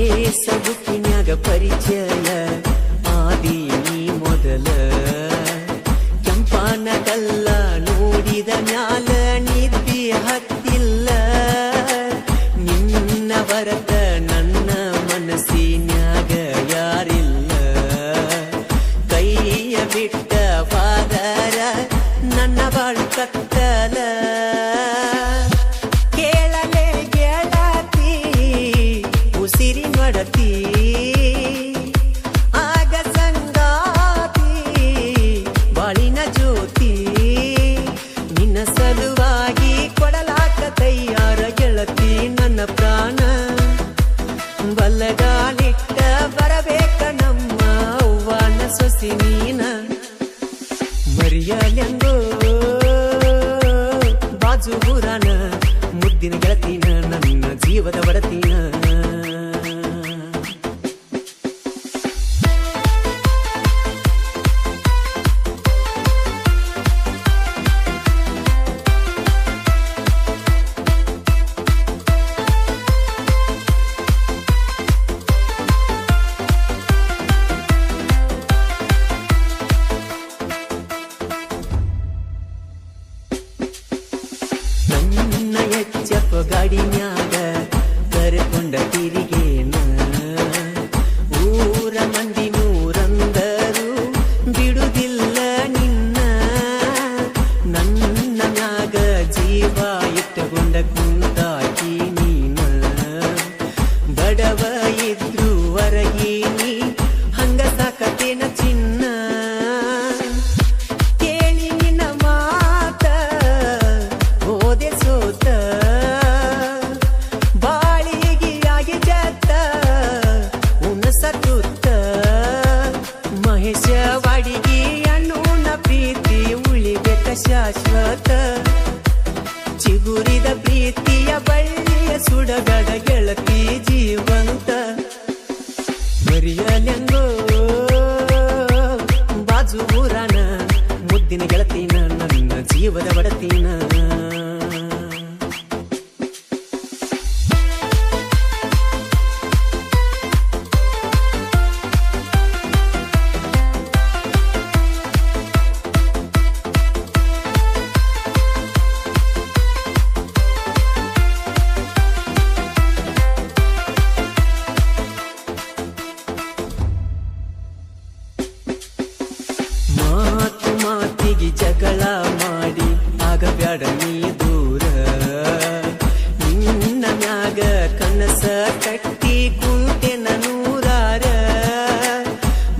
ಫೇಸಬುಕ್ಕಿನ್ಯಾಗ ಪರಿಚಯ ಆದಿ ನೀ ಮೊದಲ ಕೆಂಪಾನ ಕಲ್ಲ ನೋಡಿದ ಮ್ಯಾಲ ನಿದ್ದಿ ಹತ್ತಿಲ್ಲ ನಿನ್ನ ಬರತ ನನ್ನ ಮನಸ್ಸಿನ್ಯಾಗ ಯಾರಿಲ್ಲ ಕೈಯ ಬಿಟ್ಟ ಬಾದರ ನನ್ನ ಬಾಳು ಕತ್ತಲ ಕೇಳಲೆ ಗೆಳತಿ ಉಸಿರಿ ನಡತಿ ಆಗ ಸಂಗಾತಿ ಬಾಳಿನ ಜ್ಯೋತಿ ನಿನ್ನ ಸಲುವಾಗಿ ಕೊಡಲಾಕ ತಯ್ಯಾರ ಗೆಳತಿ ನನ್ನ ಪ್ರಾಣ ಬಲ್ಲಗಾಲಿಟ್ಟ ಬರಬೇಕ ನಮ್ಮ ಅವ್ವನ ಸೊಸಿ ನೀನ ಮರಿಯಲೆಂದೋ ಬಾಜು ಬುರಾನ ಮುದ್ದಿನ ಗೆಳತಿನ ನನ್ನ ಜೀವದ ಒಡತಿನ ನನ್ನ ಎಚ್ಚಪ್ಪ ಗಾಡಿನ್ಯಾಗ ಕರ್ಕೊಂಡ ತಿರಿಗೇನ ಊರ ಮಂದಿ ನೂರಂದರು ಬಿಡುದಿಲ್ಲ ನಿನ್ನ ನನ್ನ ಮ್ಯಾಗ ಜೀವ ಇಟ್ಟುಕೊಂಡ ಕುಂತಾಕಿ ನೀನ ಬಡವ ಇದ್ರು ಹೊರಗೀನಿ ಹಂಗ ಸಾಕತೇನ ಚಿನ್ನ ಕೇಳಿ ನಿನ್ನ ಮಾತ ಹೋದೆ ಸೋತ ಬಾಳಿಗೆಯಾಗಿ ಜತ್ತ ಉಣಸತುತ್ತ ಮಹೇಶವಾಡಿಗೆ ಅನ್ನೂನ ಪ್ರೀತಿ ಉಳಿಬೇಕ ಶಾಶ್ವತ ಚಿಗುರಿದ ಪ್ರೀತಿಯ ಬಳ್ಳಿಯ ಸುಡಗಡ ಗೆಳತಿ ಜೀವಂತ ಮರಿಯಲೆಂಗೋ ಬಾಜು ಊರಾನ ಮುದ್ದಿನ ಗೆಳತಿನ ನನ್ನ ಜೀವದ ಒಡತಿನ ಮಾತು ಮಾತಿಗೆ ಜಗಳ ಮಾಡಿ ಆಗಬ್ಯಾಡ ನೀ ದೂರ ನಿನ್ನ ಮ್ಯಾಗ ಕನಸ ಕಟ್ಟಿ ಕುಂತೆನ ನೂರಾರ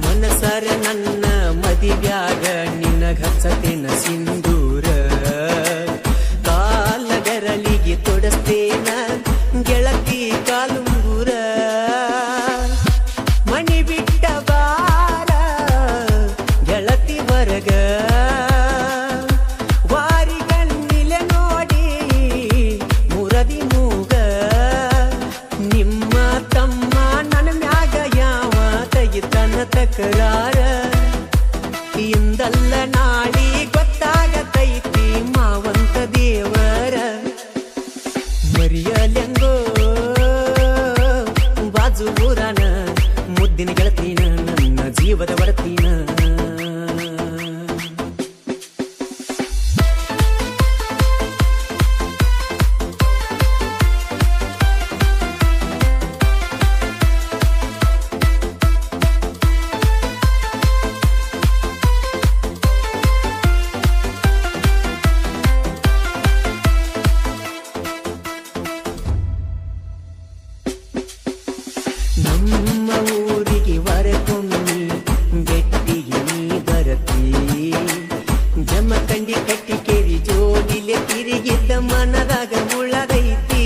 ಮನಸಾರ ನನ್ನ ಮದಿವ್ಯಾಗ ನಿನಗ ಹಚ್ಚತೇನ ಸಿಂಧೂರ ಕಾಲಗರಳಿಗೆ ತೊಡಸ್ತೇನ ಗೆಳತಿ ಕಾಲುಂಗುರ ಮಣಿ ಬಿಟ್ಟ ಬಾರ ಗೆಳತಿ ಹೊರಗ ವಾರಿಗಣ್ಣಿಲೆ ನೋಡಿ ಮುರದಿ ಮೂಗ ನಿಮ್ಮ ತಮ್ಮ ನನ್ನ ಮ್ಯಾಗ ಯಾವ ತೆಗಿತನ ತಕರಾರ ಇಂದಲ್ಲ ನಾಳಿ ಗೊತ್ತಾಗತೈತಿ ಮಾವಂತ ದೇವರ ಮರಿಯಲೆಂಗೋ ಬಾಜು ಊರಾನ ಮುದ್ದಿನ ಗೆಳತಿನ ನನ್ನ ಜೀವದ ಒಡತಿನ ನಮ್ಮ ಊರಿಗೆ ವರಕೊಮ್ಮಿ ಬೆಟ್ಟಿಗೆ ನೀ ಬರತಿ ಜಮಖಂಡಿ ಕಟ್ಟಿ ಕೇರಿ ಜೋಡಿಲೆ ತಿರುಗಿದ್ದ ಮನದಾಗ ಉಳದೈತಿ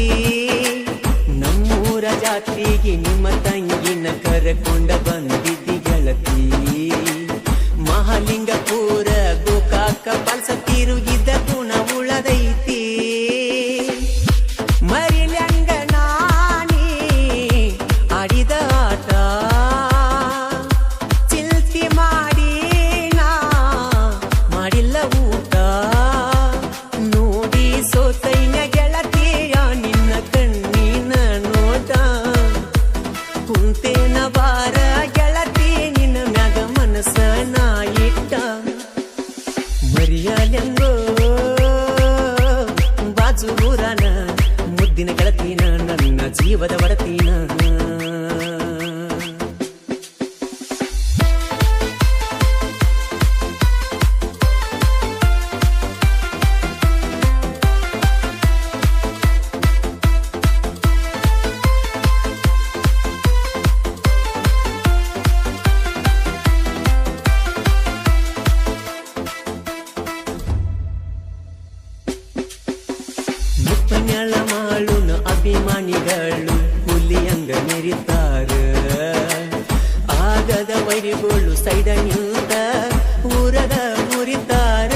ನಮ್ಮೂರ ಜಾತ್ರೆಗೆ ನಿಮ್ಮ ತಂಗಿನ ಕರಕೊಂಡ ಬಂದಿದ್ದಿ ಗೆಳತಿ ಮಹಾಲಿಂಗಪುರ ಗೋಕಾಕ ಪಲ್ಸ ತಿರುಗಿದ್ದ ಗುಣ ಉಳದೈತಿ ಮರಿಲ್ಯಂಗ ನಾನಿ ಆಡಿದ ಆಟ ಚಿಲ್ತಿ ಮಾಡಿ ನಾ ಮಾಡಿಲ್ಲ ಊಟ ನೋಡಿ ಸೋತೈನ ಗೆಳತಿಯ ನಿನ್ನ ಕಣ್ಣಿನ ನೋಟ ಜೀವದ ಒಡತಿನ. ಮುಪ್ಪನ್ಯಾಳ ಮಾಳುನ ಅಭಿಮಾನಿಗಳು ಹುಲಿಯಂಗ ಮೆರಿತಾರ. ಆಗದ ವೈರಿಗಳು ಸೈಡ ನಿಂತ ಊರದ ಮುರಿತಾರ.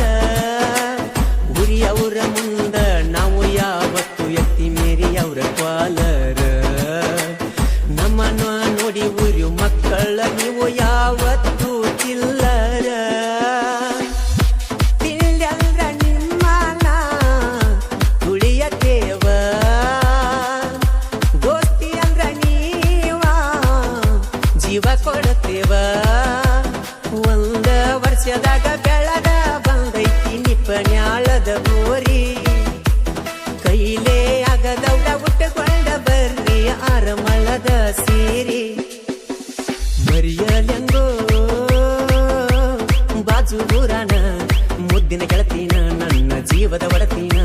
ಉರಿಯವರ ಮುಂದ ನಾವು ಯಾವತ್ತು ಎತ್ತಿ ಮೇರಿ ಅವರ ಕ್ವಾಲರ. ನಮ್ಮನ್ನ ನೋಡಿ ಉರಿ ಮಕ್ಕಳ ನೀವು ಯಾವತ್ತು ಚಿಲ್ಲರ. ಜೀವ ಕೊಡುತ್ತೇವ ಒಂದ ವರ್ಷದಾಗ ಬೆಳದ ಬಂದೈತಿ ನಿಪ್ಪನ್ಯಾಳದ ಬೋರಿ. ಕೈಲೇ ಆಗದವ್ರ ಉಟ್ಟುಕೊಂಡ ಬರ್ರಿ ಆರಮಳದ ಸೀರಿ. ಮರಿಯಲೆಂಗೋ ಬಾಜು ಊರಾನ ಮುದ್ದಿನ ಗೆಳತಿನ ನನ್ನ ಜೀವದ ಒಡತಿನ.